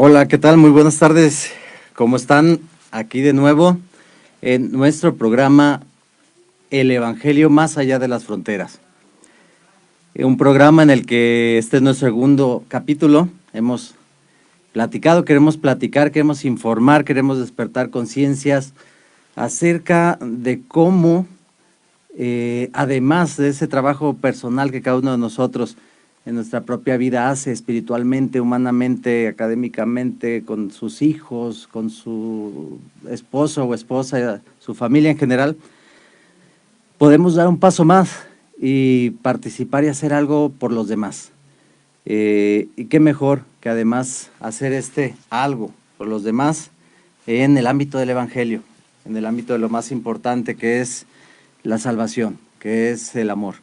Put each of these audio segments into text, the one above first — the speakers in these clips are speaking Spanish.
Hola, ¿qué tal? Muy buenas tardes. ¿Cómo están? Aquí de nuevo en nuestro programa El Evangelio más allá de las fronteras. Un programa en el que este es nuestro segundo capítulo. Hemos platicado, queremos platicar, queremos informar, queremos despertar conciencias acerca de cómo, además de ese trabajo personal que cada uno de nosotros en nuestra propia vida hace espiritualmente, humanamente, académicamente, con sus hijos, con su esposo o esposa, su familia en general, podemos dar un paso más y participar y hacer algo por los demás. Y qué mejor que además hacer algo por los demás en el ámbito del Evangelio, en el ámbito de lo más importante que es la salvación, que es el amor.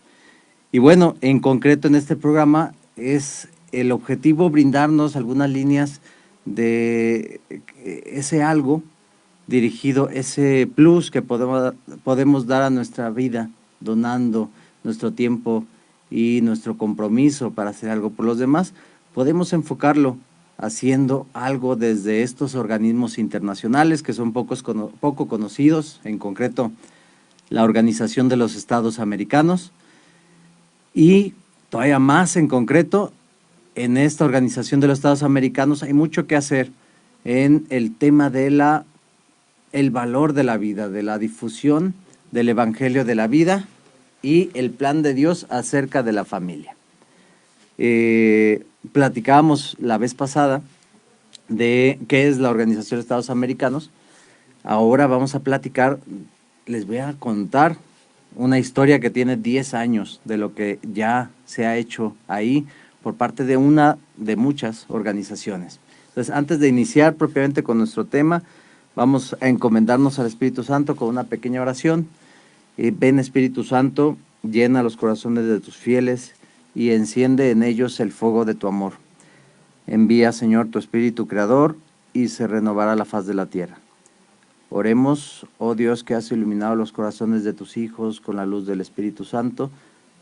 Y bueno, en concreto en este programa es el objetivo brindarnos algunas líneas de ese algo dirigido, ese plus que podemos dar a nuestra vida, donando nuestro tiempo y nuestro compromiso para hacer algo por los demás. Podemos enfocarlo haciendo algo desde estos organismos internacionales que son poco conocidos, en concreto la Organización de los Estados Americanos, y todavía más en concreto, en esta Organización de los Estados Americanos hay mucho que hacer en el tema de el valor de la vida, de la difusión del Evangelio de la vida y el plan de Dios acerca de la familia. Platicábamos la vez pasada de qué es la Organización de Estados Americanos. Ahora vamos a platicar, les voy a contar una historia que tiene 10 años de lo que ya se ha hecho ahí por parte de una de muchas organizaciones. Entonces, antes de iniciar propiamente con nuestro tema, vamos a encomendarnos al Espíritu Santo con una pequeña oración. Ven, Espíritu Santo, llena los corazones de tus fieles y enciende en ellos el fuego de tu amor. Envía, Señor, tu Espíritu Creador y se renovará la faz de la tierra. Oremos, oh Dios, que has iluminado los corazones de tus hijos con la luz del Espíritu Santo.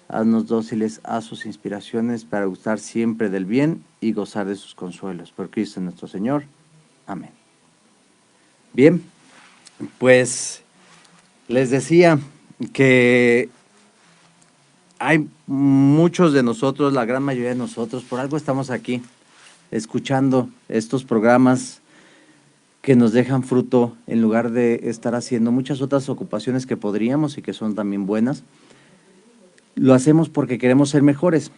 Haznos dóciles a sus inspiraciones para gustar siempre del bien y gozar de sus consuelos. Por Cristo nuestro Señor. Amén. Bien, pues les decía que hay muchos de nosotros, la gran mayoría de nosotros, por algo estamos aquí, escuchando estos programas que nos dejan fruto en lugar de estar haciendo muchas otras ocupaciones que podríamos y que son también buenas. Lo hacemos porque queremos ser mejores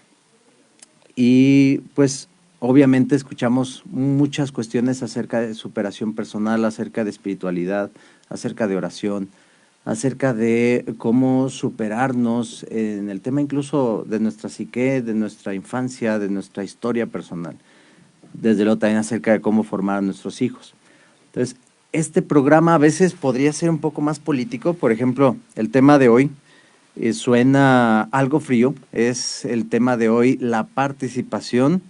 y pues obviamente escuchamos muchas cuestiones acerca de superación personal, acerca de espiritualidad, acerca de oración, acerca de cómo superarnos en el tema incluso de nuestra psique, de nuestra infancia, de nuestra historia personal. Desde luego también acerca de cómo formar a nuestros hijos. Entonces, este programa a veces podría ser un poco más político. Por ejemplo, el tema de hoy suena algo frío. Es el tema de hoy, la participación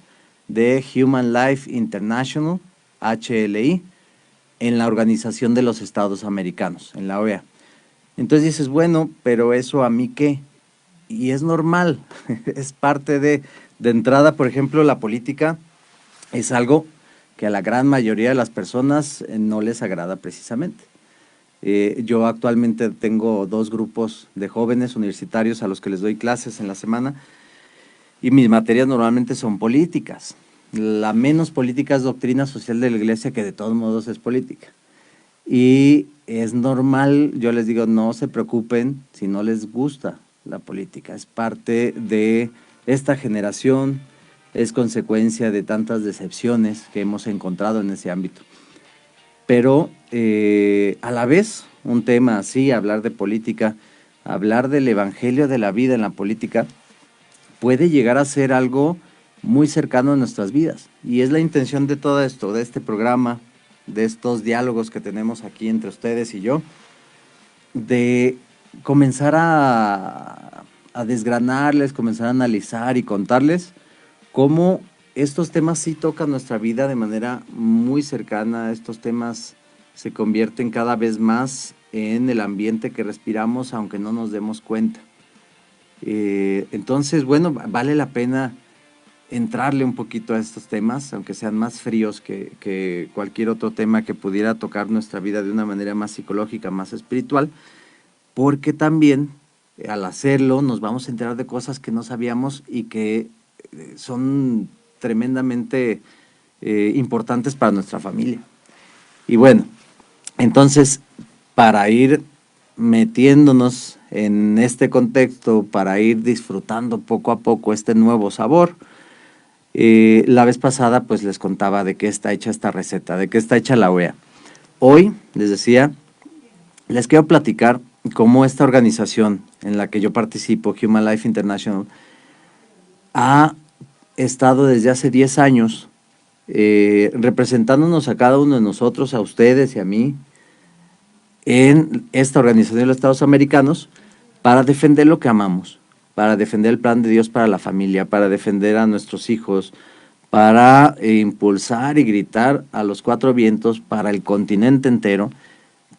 de Human Life International, HLI, en la Organización de los Estados Americanos, en la OEA. Entonces dices, bueno, pero ¿eso a mí qué? Y es normal, es parte de entrada, por ejemplo, la política es algo que a la gran mayoría de las personas no les agrada precisamente. Yo actualmente tengo 2 grupos de jóvenes universitarios a los que les doy clases en la semana y mis materias normalmente son políticas. La menos política es doctrina social de la iglesia, que de todos modos es política. Y es normal, yo les digo, no se preocupen si no les gusta la política, es parte de esta generación, es consecuencia de tantas decepciones que hemos encontrado en ese ámbito. Pero a la vez, un tema así, hablar de política, hablar del evangelio de la vida en la política, puede llegar a ser algo muy cercano a nuestras vidas. Y es la intención de todo esto, de este programa, de estos diálogos que tenemos aquí entre ustedes y yo, de comenzar a desgranarles, comenzar a analizar y contarles cómo estos temas sí tocan nuestra vida de manera muy cercana. Estos temas se convierten cada vez más en el ambiente que respiramos, aunque no nos demos cuenta. Entonces, bueno, vale la pena entrarle un poquito a estos temas, aunque sean más fríos que cualquier otro tema que pudiera tocar nuestra vida de una manera más psicológica, más espiritual, porque también al hacerlo nos vamos a enterar de cosas que no sabíamos y que son tremendamente importantes para nuestra familia. Y bueno, entonces, para ir metiéndonos en este contexto, para ir disfrutando poco a poco este nuevo sabor, la vez pasada pues les contaba de qué está hecha esta receta, de qué está hecha la OEA. Hoy, les decía, les quiero platicar cómo esta organización en la que yo participo, Human Life International, ha estado desde hace 10 años representándonos a cada uno de nosotros, a ustedes y a mí, en esta organización de los Estados Americanos, para defender lo que amamos, para defender el plan de Dios para la familia, para defender a nuestros hijos, para impulsar y gritar a los cuatro vientos para el continente entero,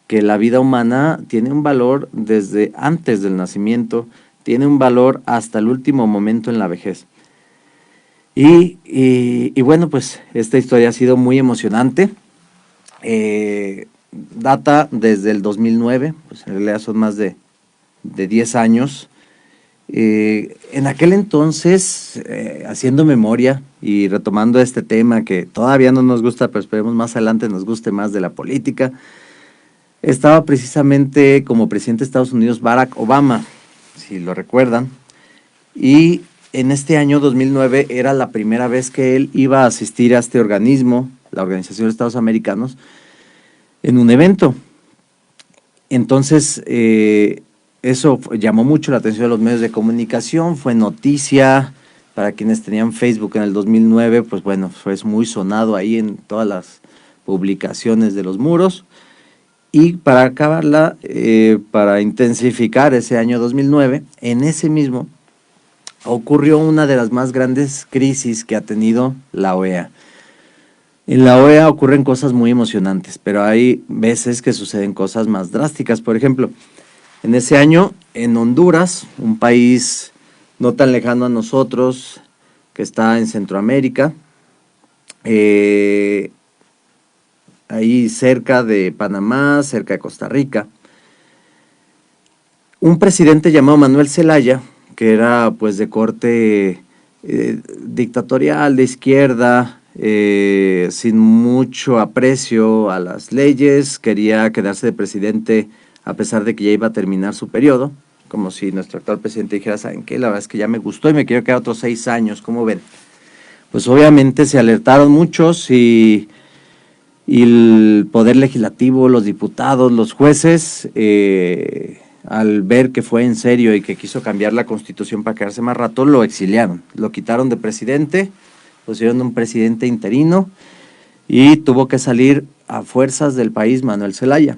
que la vida humana tiene un valor desde antes del nacimiento, tiene un valor hasta el último momento en la vejez. Y bueno, pues esta historia ha sido muy emocionante. Data desde el 2009, pues en realidad son más de 10 años. En aquel entonces, haciendo memoria y retomando este tema que todavía no nos gusta, pero esperemos más adelante nos guste más, de la política, estaba precisamente como presidente de Estados Unidos Barack Obama, si lo recuerdan, y en este año 2009 era la primera vez que él iba a asistir a este organismo, la Organización de Estados Americanos, en un evento. Entonces, eso llamó mucho la atención de los medios de comunicación, fue noticia. Para quienes tenían Facebook en el 2009, pues bueno, fue muy sonado ahí en todas las publicaciones de los muros. Y para acabarla, para intensificar ese año 2009, en ese mismo ocurrió una de las más grandes crisis que ha tenido la OEA. En la OEA ocurren cosas muy emocionantes, pero hay veces que suceden cosas más drásticas. Por ejemplo, en ese año, en Honduras, un país no tan lejano a nosotros, que está en Centroamérica, ahí cerca de Panamá, cerca de Costa Rica, un presidente llamado Manuel Zelaya, que era pues de corte dictatorial, de izquierda, sin mucho aprecio a las leyes, quería quedarse de presidente a pesar de que ya iba a terminar su periodo, como si nuestro actual presidente dijera, ¿saben qué? La verdad es que ya me gustó y me quiero quedar otros 6 años, ¿cómo ven? Pues obviamente se alertaron muchos y el Poder Legislativo, los diputados, los jueces, al ver que fue en serio y que quiso cambiar la Constitución para quedarse más rato, lo exiliaron, lo quitaron de presidente, pusieron un presidente interino y tuvo que salir a fuerzas del país Manuel Zelaya.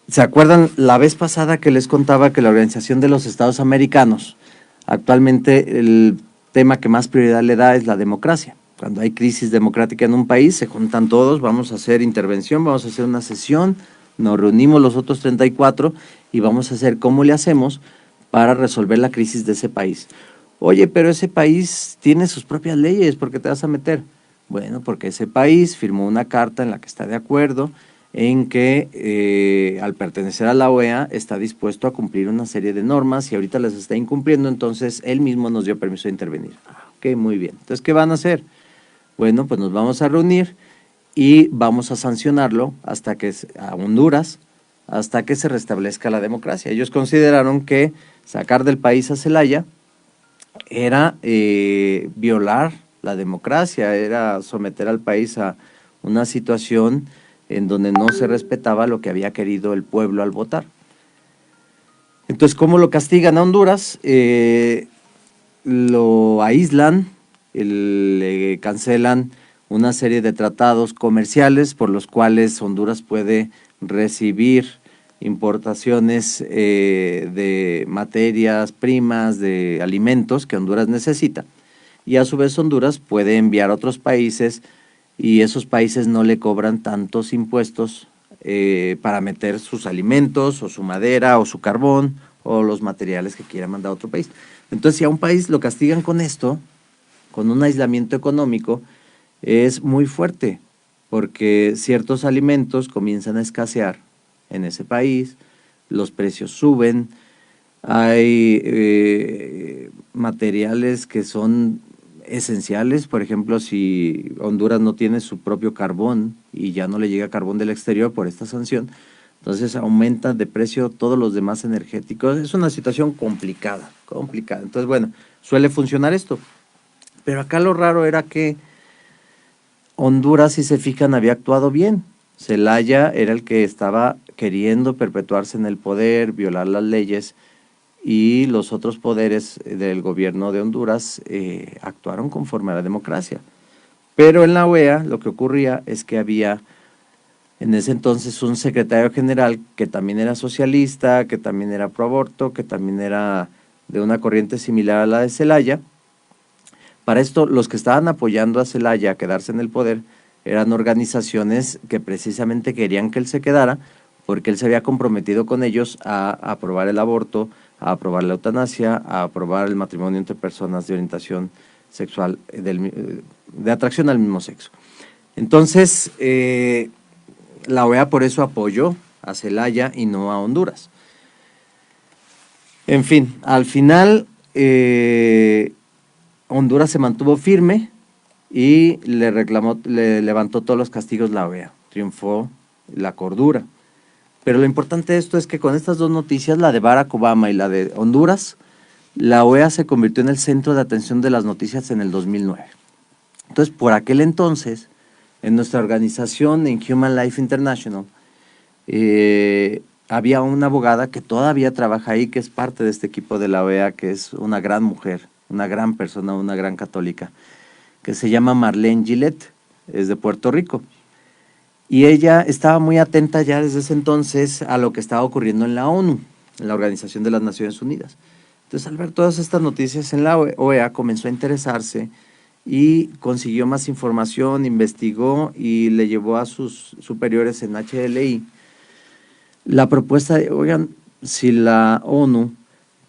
¿Se acuerdan la vez pasada que les contaba que la Organización de los Estados Americanos, actualmente el tema que más prioridad le da es la democracia? Cuando hay crisis democrática en un país, se juntan todos, vamos a hacer intervención, vamos a hacer una sesión, nos reunimos los otros 34 y vamos a hacer cómo le hacemos para resolver la crisis de ese país. Oye, pero ese país tiene sus propias leyes, ¿por qué te vas a meter? Bueno, porque ese país firmó una carta en la que está de acuerdo, en que al pertenecer a la OEA está dispuesto a cumplir una serie de normas y ahorita las está incumpliendo, entonces él mismo nos dio permiso de intervenir. Ok, muy bien. Entonces, ¿qué van a hacer? Bueno, pues nos vamos a reunir y vamos a sancionarlo hasta que, a Honduras, hasta que se restablezca la democracia. Ellos consideraron que sacar del país a Zelaya era violar la democracia, era someter al país a una situación en donde no se respetaba lo que había querido el pueblo al votar. Entonces, ¿cómo lo castigan a Honduras? Lo aíslan, le cancelan una serie de tratados comerciales por los cuales Honduras puede recibir importaciones de materias primas, de alimentos que Honduras necesita, y a su vez Honduras puede enviar a otros países y esos países no le cobran tantos impuestos para meter sus alimentos o su madera o su carbón o los materiales que quiera mandar a otro país. Entonces, si a un país lo castigan con esto, con un aislamiento económico es muy fuerte, porque ciertos alimentos comienzan a escasear en ese país, los precios suben, hay materiales que son esenciales, por ejemplo, si Honduras no tiene su propio carbón y ya no le llega carbón del exterior por esta sanción, entonces aumentan de precio todos los demás energéticos. Es una situación complicada, complicada. Entonces, bueno, suele funcionar esto. Pero acá lo raro era que Honduras, si se fijan, había actuado bien. Zelaya era el que estaba queriendo perpetuarse en el poder, violar las leyes, y los otros poderes del gobierno de Honduras actuaron conforme a la democracia. Pero en la OEA lo que ocurría es que había en ese entonces un secretario general que también era socialista, que también era pro aborto, que también era de una corriente similar a la de Zelaya. Para esto, los que estaban apoyando a Zelaya a quedarse en el poder eran organizaciones que precisamente querían que él se quedara, porque él se había comprometido con ellos a aprobar el aborto, a aprobar la eutanasia, a aprobar el matrimonio entre personas de orientación sexual, de atracción al mismo sexo. Entonces, la OEA por eso apoyó a Zelaya y no a Honduras. En fin, al final Honduras se mantuvo firme y le levantó todos los castigos la OEA. Triunfó la cordura. Pero lo importante de esto es que con estas dos noticias, la de Barack Obama y la de Honduras, la OEA se convirtió en el centro de atención de las noticias en el 2009. Entonces, por aquel entonces, en nuestra organización, en Human Life International, había una abogada que todavía trabaja ahí, que es parte de este equipo de la OEA, que es una gran mujer, una gran persona, una gran católica, que se llama Marlene Gillette, es de Puerto Rico. Y ella estaba muy atenta ya desde ese entonces a lo que estaba ocurriendo en la ONU, en la Organización de las Naciones Unidas. Entonces, al ver todas estas noticias en la OEA, comenzó a interesarse y consiguió más información, investigó y le llevó a sus superiores en HLI la propuesta de, oigan, si la ONU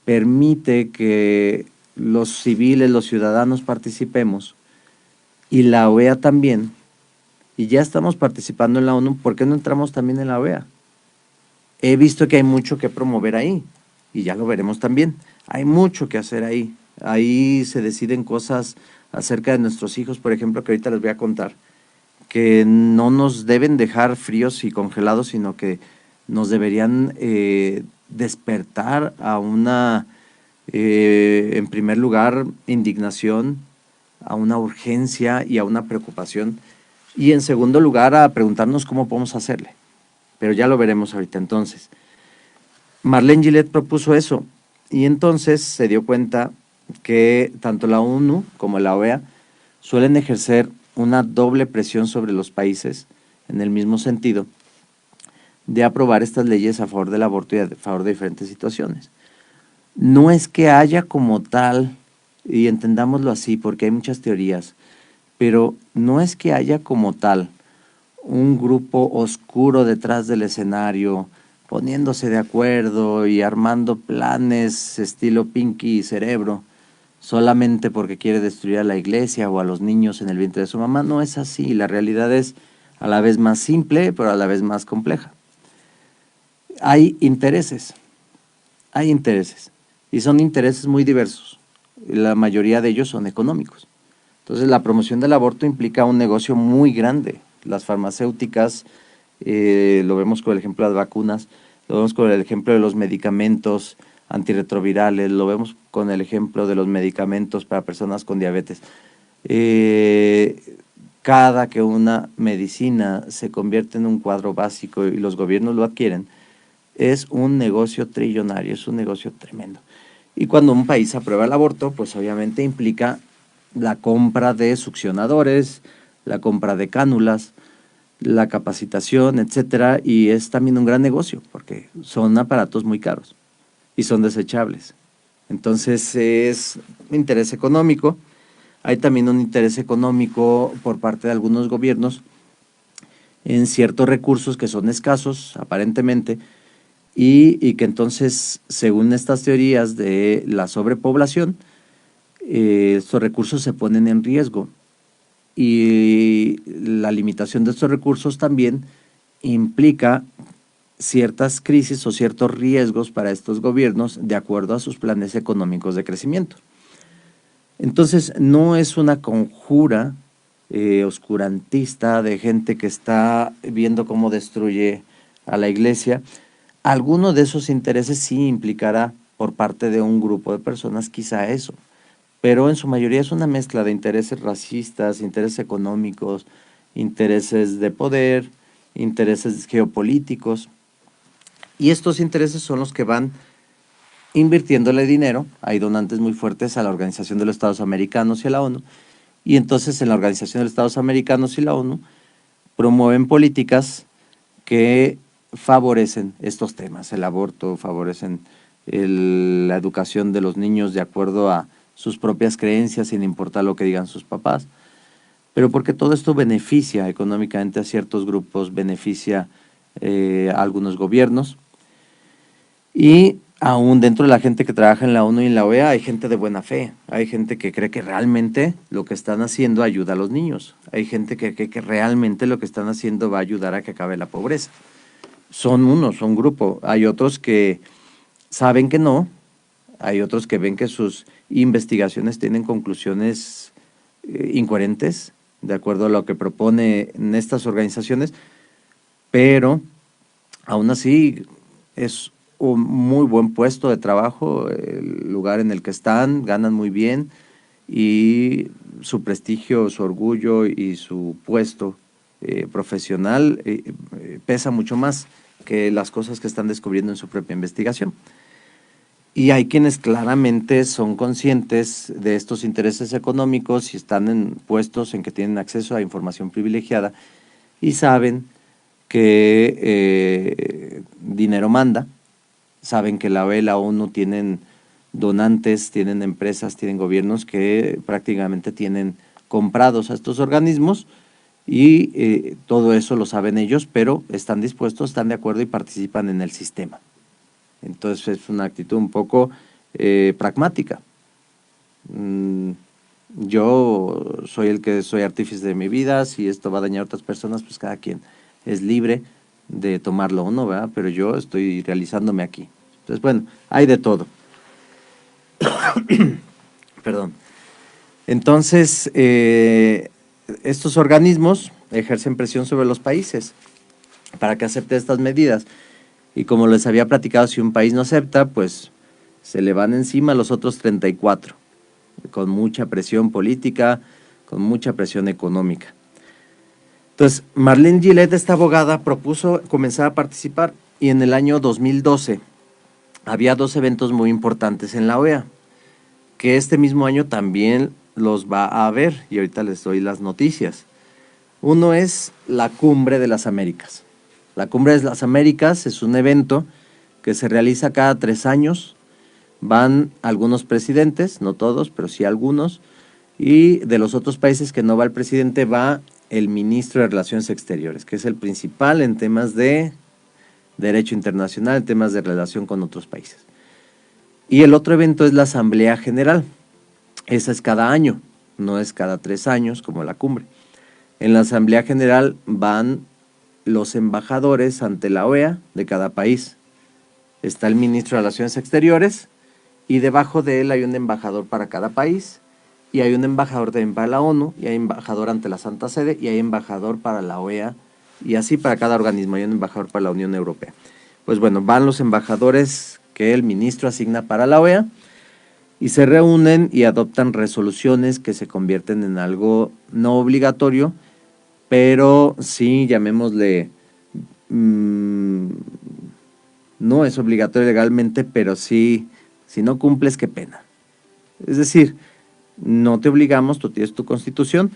permite que los civiles, los ciudadanos participemos, y la OEA también, y ya estamos participando en la ONU, ¿por qué no entramos también en la OEA? He visto que hay mucho que promover ahí, y ya lo veremos también. Hay mucho que hacer ahí. Ahí se deciden cosas acerca de nuestros hijos, por ejemplo, que ahorita les voy a contar, que no nos deben dejar fríos y congelados, sino que nos deberían despertar a una, en primer lugar, indignación, a una urgencia y a una preocupación, y en segundo lugar, a preguntarnos cómo podemos hacerle. Pero ya lo veremos ahorita. Entonces, Marlene Gillette propuso eso, y entonces se dio cuenta que tanto la ONU como la OEA suelen ejercer una doble presión sobre los países en el mismo sentido de aprobar estas leyes a favor del aborto y a favor de diferentes situaciones. No es que haya como tal, y entendámoslo así porque hay muchas teorías, pero no es que haya como tal un grupo oscuro detrás del escenario poniéndose de acuerdo y armando planes estilo Pinky y Cerebro solamente porque quiere destruir a la iglesia o a los niños en el vientre de su mamá. No es así, la realidad es a la vez más simple, pero a la vez más compleja. Hay intereses, y son intereses muy diversos. La mayoría de ellos son económicos. Entonces, la promoción del aborto implica un negocio muy grande. Las farmacéuticas, lo vemos con el ejemplo de las vacunas, lo vemos con el ejemplo de los medicamentos antirretrovirales, lo vemos con el ejemplo de los medicamentos para personas con diabetes. Cada que una medicina se convierte en un cuadro básico y los gobiernos lo adquieren, es un negocio trillonario, es un negocio tremendo. Y cuando un país aprueba el aborto, pues obviamente implica la compra de succionadores, la compra de cánulas, la capacitación, etcétera, y es también un gran negocio porque son aparatos muy caros y son desechables. Entonces es interés económico. Hay también un interés económico por parte de algunos gobiernos en ciertos recursos que son escasos, aparentemente, y que entonces, según estas teorías de la sobrepoblación, estos recursos se ponen en riesgo y la limitación de estos recursos también implica ciertas crisis o ciertos riesgos para estos gobiernos de acuerdo a sus planes económicos de crecimiento. Entonces, no es una conjura oscurantista de gente que está viendo cómo destruye a la iglesia. Alguno de esos intereses sí implicará por parte de un grupo de personas quizá eso, pero en su mayoría es una mezcla de intereses racistas, intereses económicos, intereses de poder, intereses geopolíticos, y estos intereses son los que van invirtiéndole dinero. Hay donantes muy fuertes a la Organización de los Estados Americanos y a la ONU, y entonces en la Organización de los Estados Americanos y la ONU promueven políticas que favorecen estos temas, el aborto, favorecen la educación de los niños de acuerdo a sus propias creencias, sin importar lo que digan sus papás, pero porque todo esto beneficia económicamente a ciertos grupos, beneficia a algunos gobiernos, y aún dentro de la gente que trabaja en la ONU y en la OEA hay gente de buena fe, hay gente que cree que realmente lo que están haciendo ayuda a los niños, hay gente que cree que realmente lo que están haciendo va a ayudar a que acabe la pobreza. Son unos, son grupo, hay otros que saben que no, hay otros que ven que sus investigaciones tienen conclusiones incoherentes, de acuerdo a lo que proponen estas organizaciones, pero aún así es un muy buen puesto de trabajo, el lugar en el que están, ganan muy bien y su prestigio, su orgullo y su puesto profesional pesa mucho más que las cosas que están descubriendo en su propia investigación. Y hay quienes claramente son conscientes de estos intereses económicos y están en puestos en que tienen acceso a información privilegiada y saben que dinero manda, saben que la OEA y la ONU tienen donantes, tienen empresas, tienen gobiernos que prácticamente tienen comprados a estos organismos y todo eso lo saben ellos, pero están dispuestos, están de acuerdo y participan en el sistema. Entonces es una actitud un poco pragmática. Yo soy el que soy artífice de mi vida, si esto va a dañar a otras personas, pues cada quien es libre de tomarlo o no, ¿verdad? Pero yo estoy realizándome aquí. Entonces, bueno, hay de todo. Perdón. Entonces, estos organismos ejercen presión sobre los países para que acepten estas medidas. Y como les había platicado, si un país no acepta, pues se le van encima los otros 34, con mucha presión política, con mucha presión económica. Entonces, Marlene Gillette, esta abogada, propuso comenzar a participar y en el año 2012 había 2 eventos muy importantes en la OEA, que este mismo año también los va a haber, y ahorita les doy las noticias. Uno es la Cumbre de las Américas. La Cumbre de las Américas es un evento que se realiza cada 3 años. Van algunos presidentes, no todos, pero sí algunos, y de los otros países que no va el presidente va el ministro de Relaciones Exteriores, que es el principal en temas de derecho internacional, en temas de relación con otros países. Y el otro evento es la Asamblea General. Esa es cada año, no es cada 3 años como la cumbre. En la Asamblea General van los embajadores ante la OEA de cada país. Está el ministro de Relaciones Exteriores y debajo de él hay un embajador para cada país y hay un embajador también para la ONU y hay embajador ante la Santa Sede y hay embajador para la OEA y así para cada organismo. Hay un embajador para la Unión Europea. Pues bueno, van los embajadores que el ministro asigna para la OEA y se reúnen y adoptan resoluciones que se convierten en algo no obligatorio, pero sí, llamémosle, no es obligatorio legalmente, pero sí, si no cumples, qué pena. Es decir, no te obligamos, tú tienes tu constitución,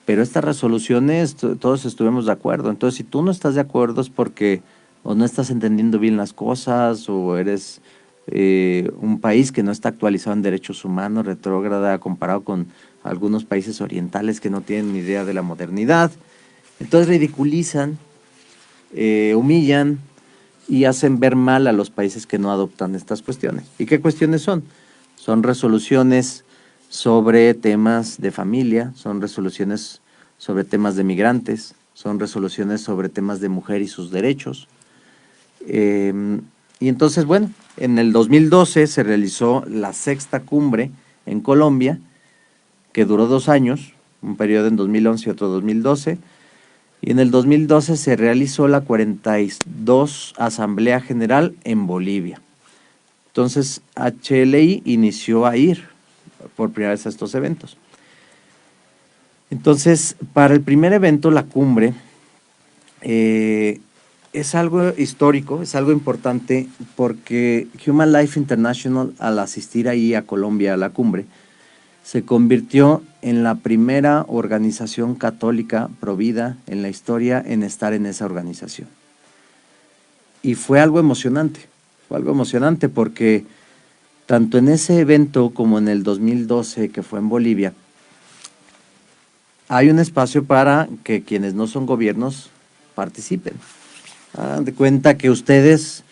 pero estas resoluciones todos estuvimos de acuerdo. Entonces, si tú no estás de acuerdo es porque o no estás entendiendo bien las cosas o eres un país que no está actualizado en derechos humanos, retrógrada comparado con algunos países orientales que no tienen ni idea de la modernidad. Entonces ridiculizan, humillan y hacen ver mal a los países que no adoptan estas cuestiones. ¿Y qué cuestiones son? Son resoluciones sobre temas de familia, son resoluciones sobre temas de migrantes, son resoluciones sobre temas de mujer y sus derechos. Y entonces, bueno, en el 2012 se realizó la 6ª cumbre en Colombia, que duró 2 años, un periodo en 2011 y otro 2012, y en el 2012 se realizó la 42 Asamblea General en Bolivia. Entonces, HLI inició a ir por primera vez a estos eventos. Entonces, para el primer evento, la cumbre, es algo histórico, es algo importante, porque Human Life International, al asistir ahí a Colombia a la cumbre, se convirtió en la primera organización católica provida en la historia en estar en esa organización. Y fue algo emocionante porque tanto en ese evento como en el 2012, que fue en Bolivia, hay un espacio para que quienes no son gobiernos participen. Hagan de cuenta que ustedes,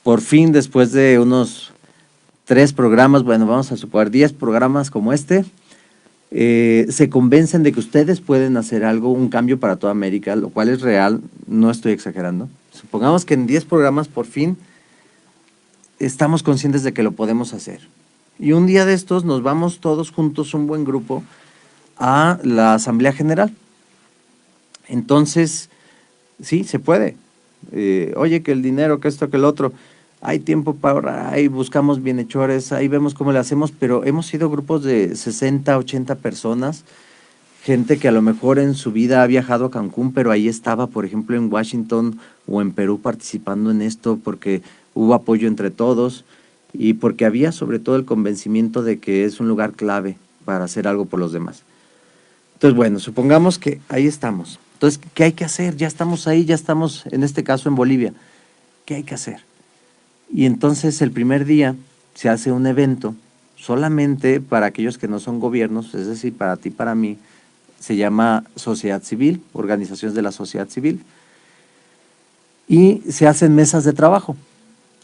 por fin, después de unos 3 programas, bueno, vamos a suponer 10 programas como este, se convencen de que ustedes pueden hacer algo, un cambio para toda América, lo cual es real, no estoy exagerando. Supongamos que en 10 programas, por fin, estamos conscientes de que lo podemos hacer. Y un día de estos nos vamos todos juntos, un buen grupo, a la Asamblea General. Entonces, sí, se puede. Oye, que el dinero, que esto, que el otro, hay tiempo para ahorrar, ahí buscamos bienhechores, ahí vemos cómo le hacemos, pero hemos sido grupos de 60, 80 personas, gente que a lo mejor en su vida ha viajado a Cancún, pero ahí estaba, por ejemplo, en Washington o en Perú participando en esto porque hubo apoyo entre todos y porque había sobre todo el convencimiento de que es un lugar clave para hacer algo por los demás. Entonces, bueno, supongamos que ahí estamos. Entonces, ¿qué hay que hacer? Ya estamos ahí, ya estamos, en este caso, en Bolivia. ¿Qué hay que hacer? Y entonces el primer día se hace un evento solamente para aquellos que no son gobiernos, es decir, para ti, para mí, se llama sociedad civil, organizaciones de la sociedad civil, y se hacen mesas de trabajo.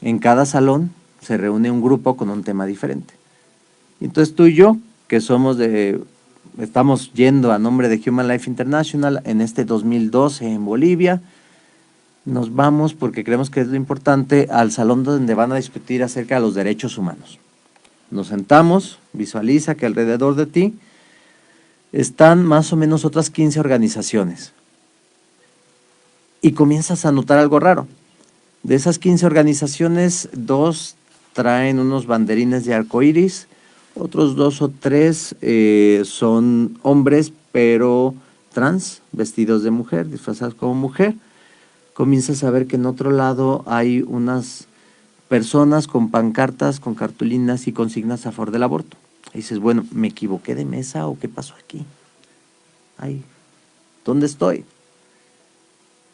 En cada salón se reúne un grupo con un tema diferente. Entonces tú y yo, que estamos yendo a nombre de Human Life International en este 2012 en Bolivia, nos vamos porque creemos que es lo importante al salón donde van a discutir acerca de los derechos humanos. Nos sentamos, visualiza que alrededor de ti están más o menos otras 15 organizaciones y comienzas a notar algo raro. De esas 15 organizaciones, 2 traen unos banderines de arcoíris, otros 2 o 3 son hombres, pero trans, vestidos de mujer, disfrazados como mujer. Comienzas a ver que en otro lado hay unas personas con pancartas, con cartulinas y consignas a favor del aborto. Y dices, bueno, ¿me equivoqué de mesa o qué pasó aquí? Ay, ¿dónde estoy?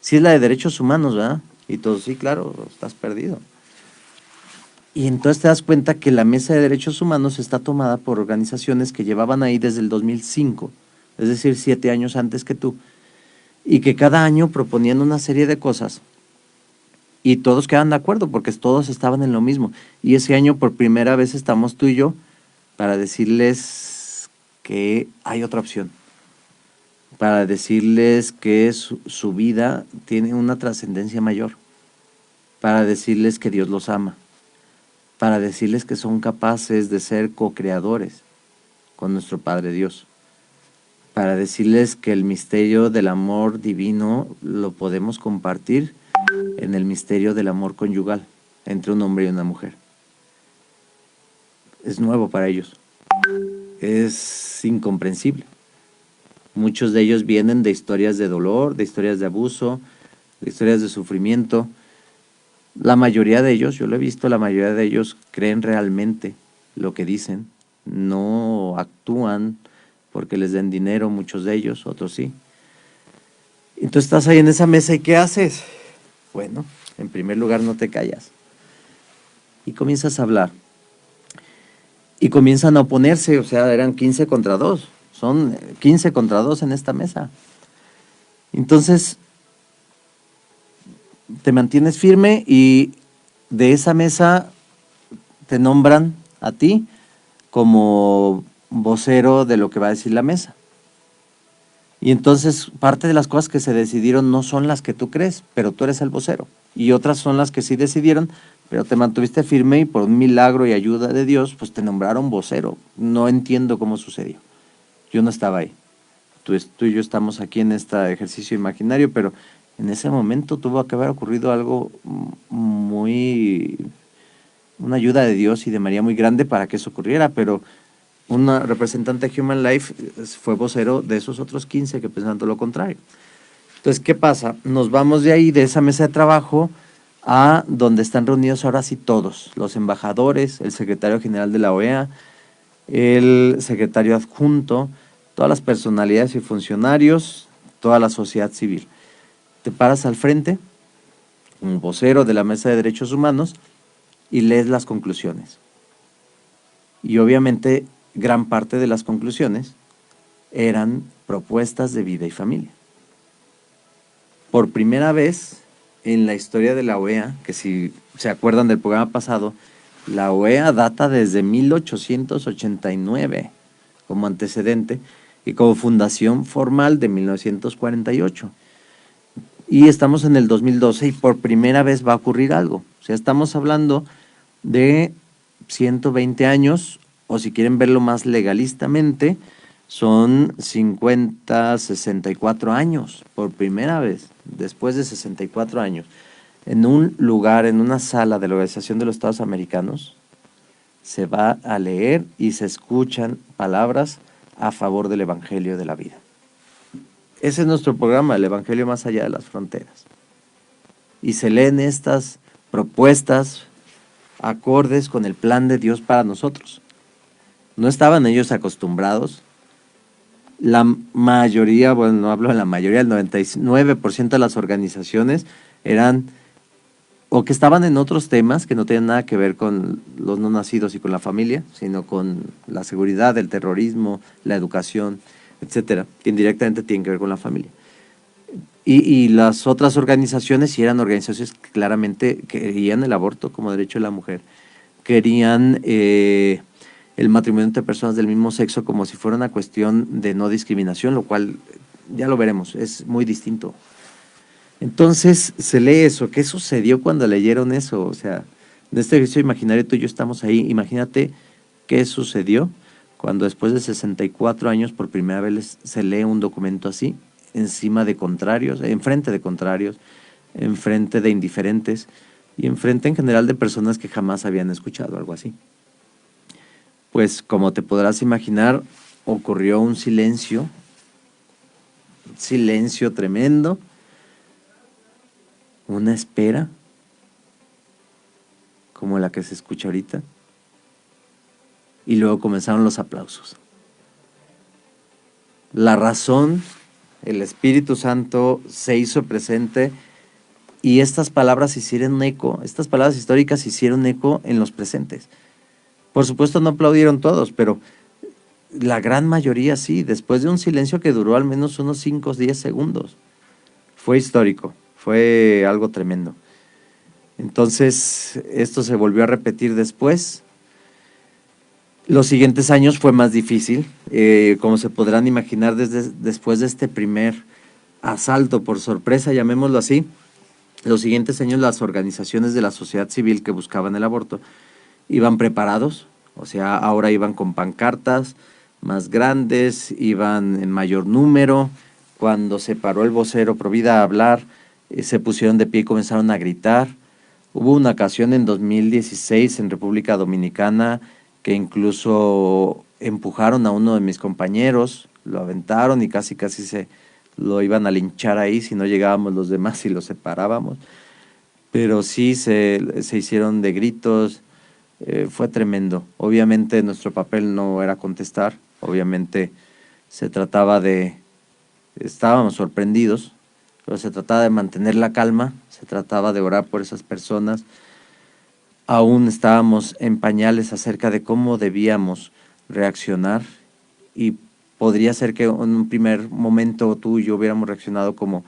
Sí es la de derechos humanos, ¿verdad? Y todo, sí, claro, estás perdido. Y entonces te das cuenta que la mesa de derechos humanos está tomada por organizaciones que llevaban ahí desde el 2005, es decir, 7 años antes que tú, y que cada año proponían una serie de cosas y todos quedaban de acuerdo porque todos estaban en lo mismo. Y ese año por primera vez estamos tú y yo para decirles que hay otra opción, para decirles que su vida tiene una trascendencia mayor, para decirles que Dios los ama, para decirles que son capaces de ser co-creadores con nuestro Padre Dios, para decirles que el misterio del amor divino lo podemos compartir en el misterio del amor conyugal entre un hombre y una mujer. Es nuevo para ellos, es incomprensible. Muchos de ellos vienen de historias de dolor, de historias de abuso, de historias de sufrimiento. La mayoría de ellos, yo lo he visto, la mayoría de ellos creen realmente lo que dicen, no actúan porque les den dinero, muchos de ellos, otros sí. Entonces estás ahí en esa mesa y ¿qué haces? Bueno, en primer lugar no te callas y comienzas a hablar. Y comienzan a oponerse, o sea, eran 15 contra 2, son 15 contra 2 en esta mesa. Entonces, te mantienes firme y de esa mesa te nombran a ti como vocero de lo que va a decir la mesa. Y entonces parte de las cosas que se decidieron no son las que tú crees, pero tú eres el vocero. Y otras son las que sí decidieron, pero te mantuviste firme y por un milagro y ayuda de Dios, pues te nombraron vocero. No entiendo cómo sucedió. Yo no estaba ahí. Tú y yo estamos aquí en este ejercicio imaginario, pero en ese momento tuvo que haber ocurrido algo una ayuda de Dios y de María muy grande para que eso ocurriera, pero una representante de Human Life fue vocero de esos otros 15 que pensaban todo lo contrario. Entonces, ¿qué pasa? Nos vamos de ahí, de esa mesa de trabajo, a donde están reunidos ahora sí todos, los embajadores, el secretario general de la OEA, el secretario adjunto, todas las personalidades y funcionarios, toda la sociedad civil. Te paras al frente, un vocero de la Mesa de Derechos Humanos, y lees las conclusiones. Y obviamente gran parte de las conclusiones eran propuestas de vida y familia. Por primera vez en la historia de la OEA, que si se acuerdan del programa pasado, la OEA data desde 1889 como antecedente y como fundación formal de 1948. Y estamos en el 2012 y por primera vez va a ocurrir algo. O sea, estamos hablando de 120 años, o si quieren verlo más legalistamente, son 50, 64 años, por primera vez, después de 64 años, en un lugar, en una sala de la Organización de los Estados Americanos, se va a leer y se escuchan palabras a favor del Evangelio de la vida. Ese es nuestro programa, el Evangelio más allá de las fronteras. Y se leen estas propuestas acordes con el plan de Dios para nosotros. No estaban ellos acostumbrados. La mayoría, bueno, no hablo de la mayoría, el 99% de las organizaciones eran o que estaban en otros temas que no tenían nada que ver con los no nacidos y con la familia, sino con la seguridad, el terrorismo, la educación, etcétera, que indirectamente tienen que ver con la familia. Y las otras organizaciones sí eran organizaciones que claramente querían el aborto como derecho de la mujer, querían el matrimonio entre personas del mismo sexo como si fuera una cuestión de no discriminación, lo cual ya lo veremos, es muy distinto. Entonces se lee eso. ¿Qué sucedió cuando leyeron eso? O sea, en este ejercicio imaginario tú y yo estamos ahí. Imagínate qué sucedió cuando después de 64 años por primera vez se lee un documento así, encima de contrarios, enfrente de contrarios, enfrente de indiferentes y enfrente en general de personas que jamás habían escuchado algo así. Pues como te podrás imaginar, ocurrió un silencio tremendo, una espera como la que se escucha ahorita, y luego comenzaron los aplausos. La razón, el Espíritu Santo se hizo presente y estas palabras hicieron eco, estas palabras históricas hicieron eco en los presentes. Por supuesto no aplaudieron todos, pero la gran mayoría sí, después de un silencio que duró al menos unos 5 o 10 segundos. Fue histórico, fue algo tremendo. Entonces, esto se volvió a repetir después. Los siguientes años fue más difícil, como se podrán imaginar, después de este primer asalto por sorpresa, llamémoslo así. Los siguientes años las organizaciones de la sociedad civil que buscaban el aborto iban preparados, o sea, ahora iban con pancartas más grandes, iban en mayor número. Cuando se paró el vocero Provida a hablar, se pusieron de pie y comenzaron a gritar. Hubo una ocasión en 2016 en República Dominicana que incluso empujaron a uno de mis compañeros, lo aventaron y casi se lo iban a linchar ahí si no llegábamos los demás y lo separábamos. Pero sí se hicieron de gritos, fue tremendo. Obviamente nuestro papel no era contestar, obviamente se trataba estábamos sorprendidos, pero se trataba de mantener la calma, se trataba de orar por esas personas. Aún estábamos en pañales acerca de cómo debíamos reaccionar y podría ser que en un primer momento tú y yo hubiéramos reaccionado como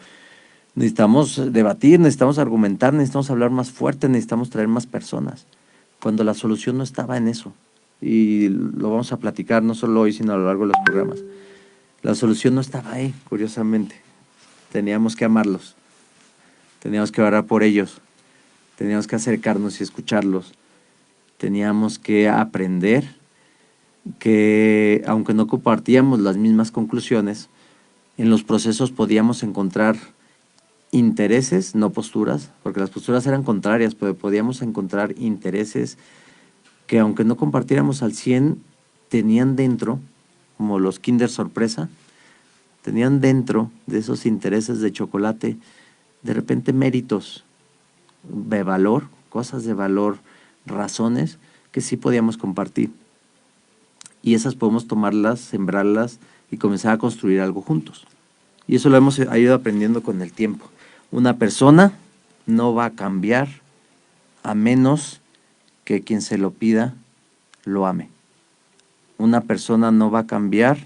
necesitamos debatir, necesitamos argumentar, necesitamos hablar más fuerte, necesitamos traer más personas, cuando la solución no estaba en eso. y lo vamos a platicar no solo hoy, sino a lo largo de los programas. La solución no estaba ahí, curiosamente. Teníamos que amarlos, teníamos que orar por ellos, teníamos que acercarnos y escucharlos, teníamos que aprender que, aunque no compartíamos las mismas conclusiones, en los procesos podíamos encontrar intereses, no posturas, porque las posturas eran contrarias, pero podíamos encontrar intereses que, aunque no compartiéramos al 100, tenían dentro, como los Kinder Sorpresa, tenían dentro de esos intereses de chocolate, de repente méritos de valor, cosas de valor, razones que sí podíamos compartir. Y esas podemos tomarlas, sembrarlas y comenzar a construir algo juntos. Y eso lo hemos ido aprendiendo con el tiempo. Una persona no va a cambiar a menos que quien se lo pida lo ame. Una persona no va a cambiar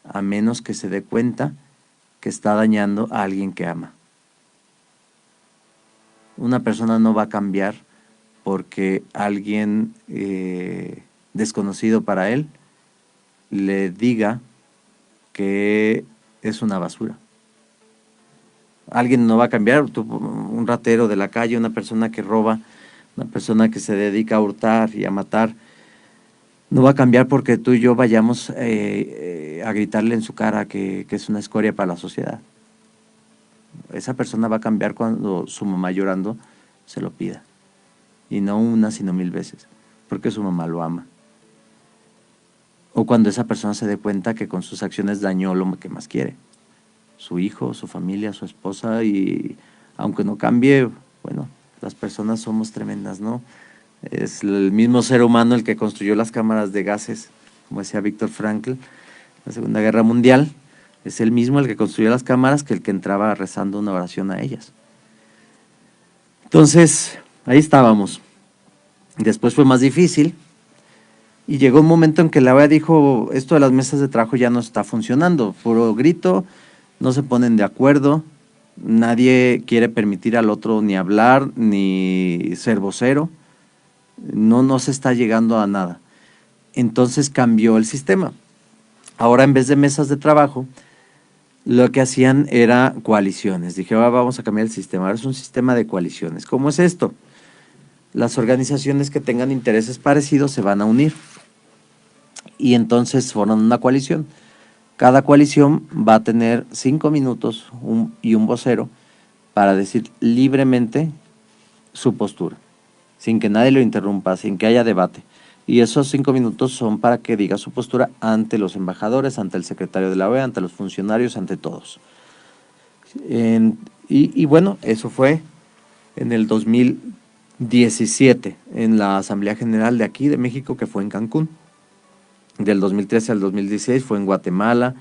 a menos que se dé cuenta que está dañando a alguien que ama. Una persona no va a cambiar porque alguien desconocido para él le diga que es una basura. Alguien no va a cambiar, un ratero de la calle, una persona que roba, una persona que se dedica a hurtar y a matar, no va a cambiar porque tú y yo vayamos a gritarle en su cara que es una escoria para la sociedad. Esa persona va a cambiar cuando su mamá llorando se lo pida. Y no una, sino 1000 veces, porque su mamá lo ama. O cuando esa persona se dé cuenta que con sus acciones dañó lo que más quiere, su hijo, su familia, su esposa, y aunque no cambie, bueno, las personas somos tremendas, ¿no? Es el mismo ser humano el que construyó las cámaras de gases, como decía Víctor Frankl, en la Segunda Guerra Mundial, es el mismo el que construyó las cámaras que el que entraba rezando una oración a ellas. Entonces, ahí estábamos. Después fue más difícil, y llegó un momento en que la OEA dijo, esto de las mesas de trabajo ya no está funcionando, puro grito, no se ponen de acuerdo, nadie quiere permitir al otro ni hablar, ni ser vocero, no se está llegando a nada. Entonces cambió el sistema. Ahora, en vez de mesas de trabajo, lo que hacían era coaliciones. Dije, vamos a cambiar el sistema, ahora es un sistema de coaliciones. ¿Cómo es esto? Las organizaciones que tengan intereses parecidos se van a unir y entonces forman una coalición. Cada coalición va a tener 5 minutos y un vocero para decir libremente su postura, sin que nadie lo interrumpa, sin que haya debate. Y esos 5 minutos son para que diga su postura ante los embajadores, ante el secretario de la OEA, ante los funcionarios, ante todos. Y bueno, eso fue en el 2017, en la Asamblea General de aquí, de México, que fue en Cancún. Del 2013 al 2016 fue en Guatemala,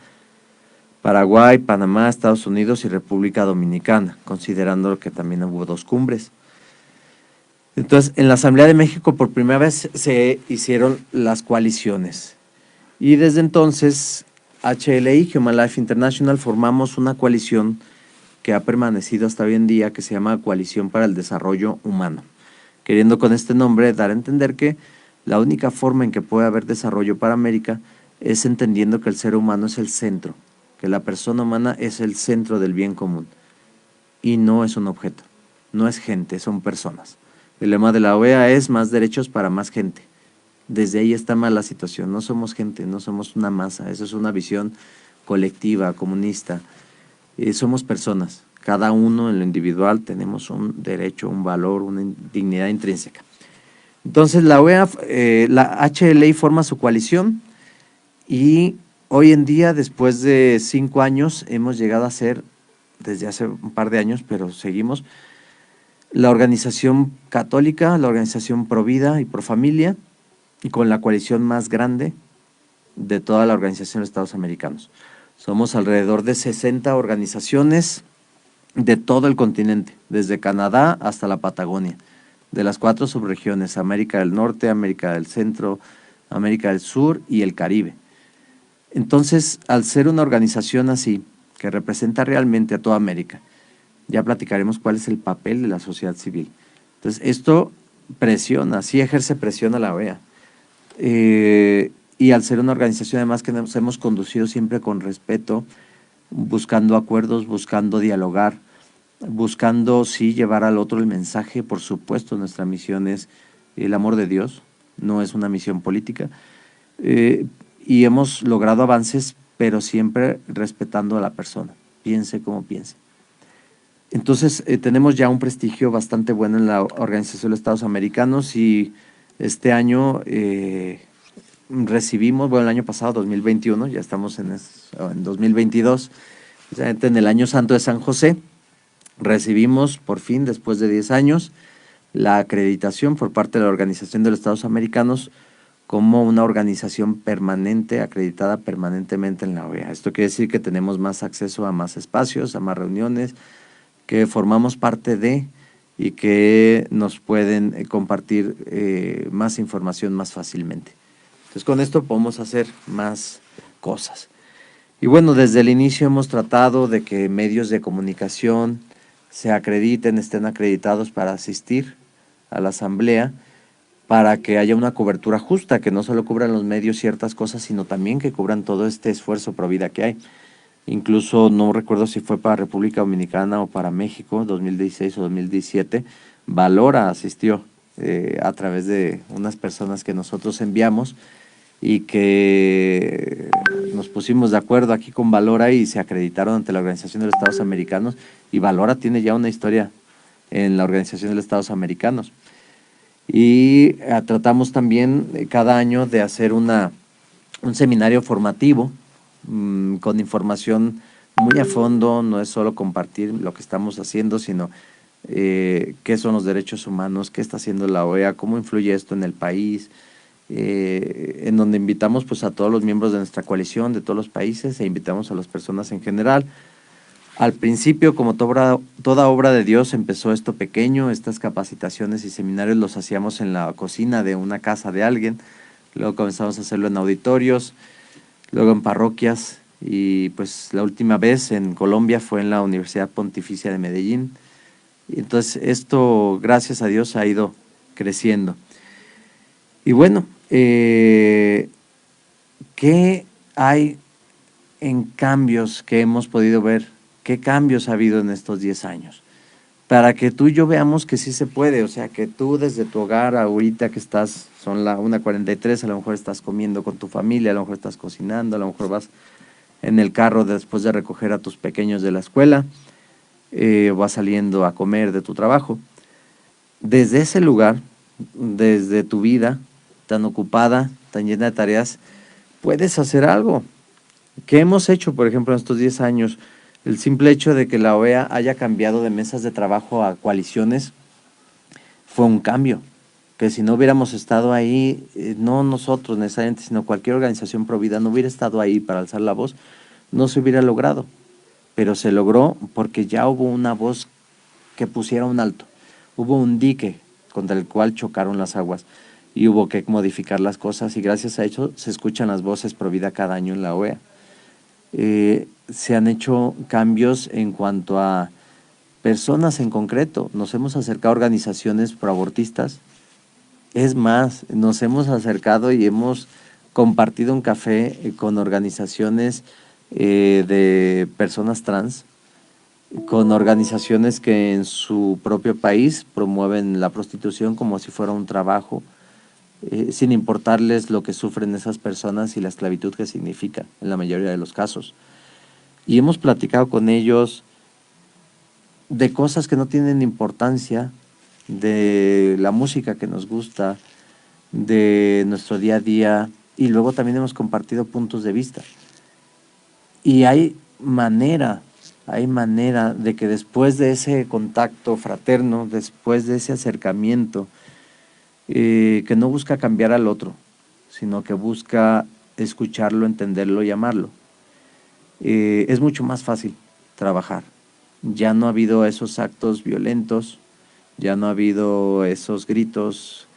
Paraguay, Panamá, Estados Unidos y República Dominicana, considerando que también hubo 2 cumbres. Entonces, en la Asamblea de México por primera vez se hicieron las coaliciones. Y desde entonces, HLI, Human Life International, formamos una coalición que ha permanecido hasta hoy en día, que se llama Coalición para el Desarrollo Humano, queriendo con este nombre dar a entender que la única forma en que puede haber desarrollo para América es entendiendo que el ser humano es el centro, que la persona humana es el centro del bien común y no es un objeto, no es gente, son personas. El lema de la OEA es más derechos para más gente. Desde ahí está mal la situación, no somos gente, no somos una masa, eso es una visión colectiva, comunista. Somos personas, cada uno en lo individual tenemos un derecho, un valor, una dignidad intrínseca. Entonces la OEA, la HLI forma su coalición y hoy en día, después de 5 años, hemos llegado a ser, desde hace un par de años, pero seguimos, la organización católica, la organización pro vida y pro familia, y con la coalición más grande de toda la Organización de Estados Americanos. Somos alrededor de 60 organizaciones de todo el continente, desde Canadá hasta la Patagonia, de las 4 subregiones, América del Norte, América del Centro, América del Sur y el Caribe. Entonces, al ser una organización así, que representa realmente a toda América, ya platicaremos cuál es el papel de la sociedad civil. Entonces, esto presiona, sí ejerce presión a la OEA. y al ser una organización además que nos hemos conducido siempre con respeto, buscando acuerdos, buscando dialogar, buscando sí llevar al otro el mensaje. Por supuesto, nuestra misión es el amor de Dios, no es una misión política, y hemos logrado avances, pero siempre respetando a la persona, piense como piense. Entonces, tenemos ya un prestigio bastante bueno en la Organización de los Estados Americanos, y este año recibimos, bueno, el año pasado, 2021, ya estamos en 2022, en el año santo de San José, recibimos por fin, después de 10 años, la acreditación por parte de la Organización de los Estados Americanos como una organización permanente, acreditada permanentemente en la OEA. Esto quiere decir que tenemos más acceso a más espacios, a más reuniones, que formamos parte de y que nos pueden compartir más información más fácilmente. Entonces, con esto podemos hacer más cosas. Y bueno, desde el inicio hemos tratado de que medios de comunicación se acrediten, estén acreditados para asistir a la asamblea, para que haya una cobertura justa, que no solo cubran los medios ciertas cosas, sino también que cubran todo este esfuerzo pro vida que hay. Incluso no recuerdo si fue para República Dominicana o para México, 2016 o 2017, Valora asistió a través de unas personas que nosotros enviamos y que nos pusimos de acuerdo aquí con Valora y se acreditaron ante la Organización de los Estados Americanos, y Valora tiene ya una historia en la Organización de los Estados Americanos. Y tratamos también cada año de hacer un seminario formativo con información muy a fondo. No es solo compartir lo que estamos haciendo, sino qué son los derechos humanos, qué está haciendo la OEA, cómo influye esto en el país, en donde invitamos pues a todos los miembros de nuestra coalición, de todos los países, e invitamos a las personas en general. Al principio, como toda obra de Dios, empezó esto pequeño. Estas capacitaciones y seminarios los hacíamos en la cocina de una casa de alguien, luego comenzamos a hacerlo en auditorios, luego en parroquias, y pues la última vez en Colombia fue en la Universidad Pontificia de Medellín. Y entonces esto, gracias a Dios, ha ido creciendo. Y bueno, ¿qué hay en cambios que hemos podido ver? ¿Qué cambios ha habido en estos 10 años? Para que tú y yo veamos que sí se puede, o sea, que tú desde tu hogar, ahorita que estás, son la 1:43, a lo mejor estás comiendo con tu familia, a lo mejor estás cocinando, a lo mejor vas en el carro después de recoger a tus pequeños de la escuela, vas saliendo a comer de tu trabajo. Desde ese lugar, desde tu vida tan ocupada, tan llena de tareas, puedes hacer algo. ¿Qué hemos hecho, por ejemplo, en estos 10 años? El simple hecho de que la OEA haya cambiado de mesas de trabajo a coaliciones fue un cambio, que si no hubiéramos estado ahí, no nosotros necesariamente, sino cualquier organización pro vida no hubiera estado ahí para alzar la voz, no se hubiera logrado. Pero se logró porque ya hubo una voz que pusiera un alto, hubo un dique contra el cual chocaron las aguas y hubo que modificar las cosas, y gracias a eso se escuchan las voces pro vida cada año en la OEA. Se han hecho cambios en cuanto a personas en concreto. Nos hemos acercado a organizaciones proabortistas. Es más, nos hemos acercado y hemos compartido un café con organizaciones de personas trans, con organizaciones que en su propio país promueven la prostitución como si fuera un trabajo, sin importarles lo que sufren esas personas y la esclavitud que significa en la mayoría de los casos. Y hemos platicado con ellos de cosas que no tienen importancia, de la música que nos gusta, de nuestro día a día, y luego también hemos compartido puntos de vista. Y hay manera de que después de ese contacto fraterno, después de ese acercamiento, que no busca cambiar al otro, sino que busca escucharlo, entenderlo y amarlo, es mucho más fácil trabajar. Ya no ha habido esos actos violentos, ya no ha habido esos gritos,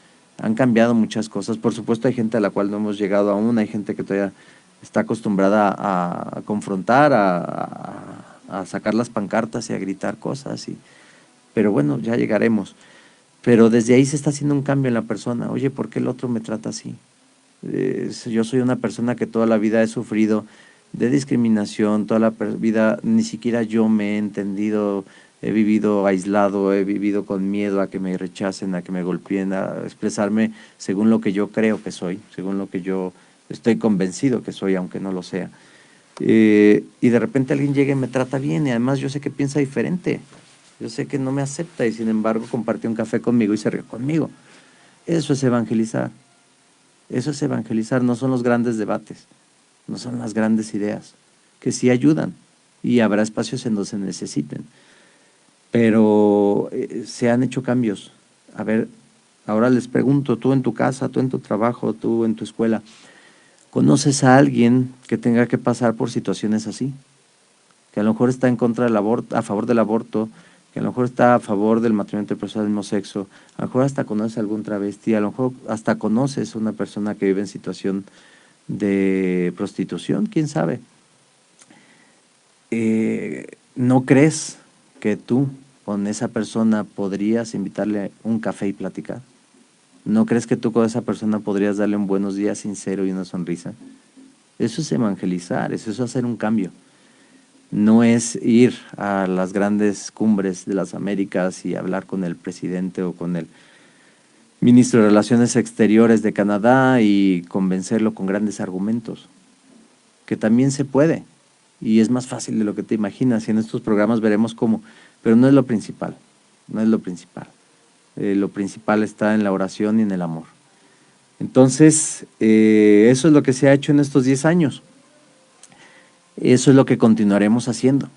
han cambiado muchas cosas. Por supuesto hay gente a la cual no hemos llegado aún, hay gente que todavía está acostumbrada a confrontar, a sacar las pancartas y a gritar cosas, pero bueno, ya llegaremos. Pero desde ahí se está haciendo un cambio en la persona. Oye, ¿por qué el otro me trata así? Yo soy una persona que toda la vida he sufrido de discriminación, toda la vida ni siquiera yo me he entendido, he vivido aislado, he vivido con miedo a que me rechacen, a que me golpeen, a expresarme según lo que yo creo que soy, según lo que yo estoy convencido que soy, aunque no lo sea. Y de repente alguien llega y me trata bien, y además yo sé que piensa diferente, yo sé que no me acepta y sin embargo compartió un café conmigo y se rió conmigo. Eso es evangelizar. Eso es evangelizar, no son los grandes debates, no son las grandes ideas, que sí ayudan y habrá espacios en donde se necesiten, pero se han hecho cambios. A ver, ahora les pregunto, tú en tu casa, tú en tu trabajo, tú en tu escuela, ¿conoces a alguien que tenga que pasar por situaciones así? Que a lo mejor está en contra del aborto, a favor del aborto, que a lo mejor está a favor del matrimonio entre personas del mismo sexo, a lo mejor hasta conoces a algún travesti, a lo mejor hasta conoces a una persona que vive en situación de prostitución, quién sabe. ¿No crees que tú con esa persona podrías invitarle un café y platicar? ¿No crees que tú con esa persona podrías darle un buenos días sincero y una sonrisa? Eso es evangelizar, eso es hacer un cambio. No es ir a las grandes cumbres de las Américas y hablar con el presidente o con el ministro de Relaciones Exteriores de Canadá y convencerlo con grandes argumentos, que también se puede y es más fácil de lo que te imaginas, y en estos programas veremos cómo, pero no es lo principal, no es lo principal. Lo principal está en la oración y en el amor. Entonces, eso es lo que se ha hecho en estos 10 años. Eso es lo que continuaremos haciendo.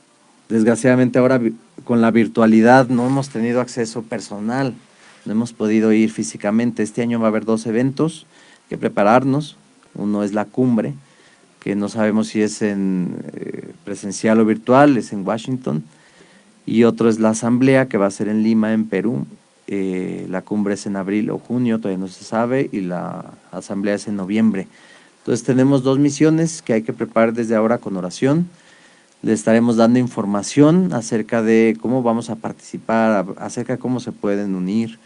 Desgraciadamente ahora con la virtualidad no hemos tenido acceso personal, no hemos podido ir físicamente. Este año va a haber 2 eventos que prepararnos. Uno es la cumbre, que no sabemos si es en presencial o virtual, es en Washington. Y otro es la asamblea, que va a ser en Lima, en Perú. La cumbre es en abril o junio, todavía no se sabe, y la asamblea es en noviembre. Entonces tenemos 2 misiones que hay que preparar desde ahora con oración. Le estaremos dando información acerca de cómo vamos a participar, acerca de cómo se pueden unir.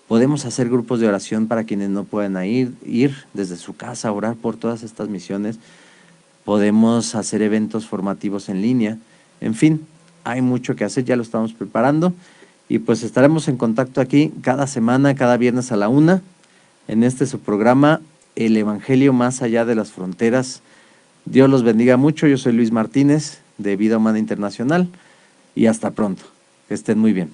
Podemos hacer grupos de oración para quienes no puedan ir desde su casa a orar por todas estas misiones. Podemos hacer eventos formativos en línea. En fin, hay mucho que hacer, ya lo estamos preparando. Y pues estaremos en contacto aquí cada semana, cada viernes a la 1, en su programa, El Evangelio Más Allá de las Fronteras. Dios los bendiga mucho. Yo soy Luis Martínez, de Vida Humana Internacional, y hasta pronto. Que estén muy bien.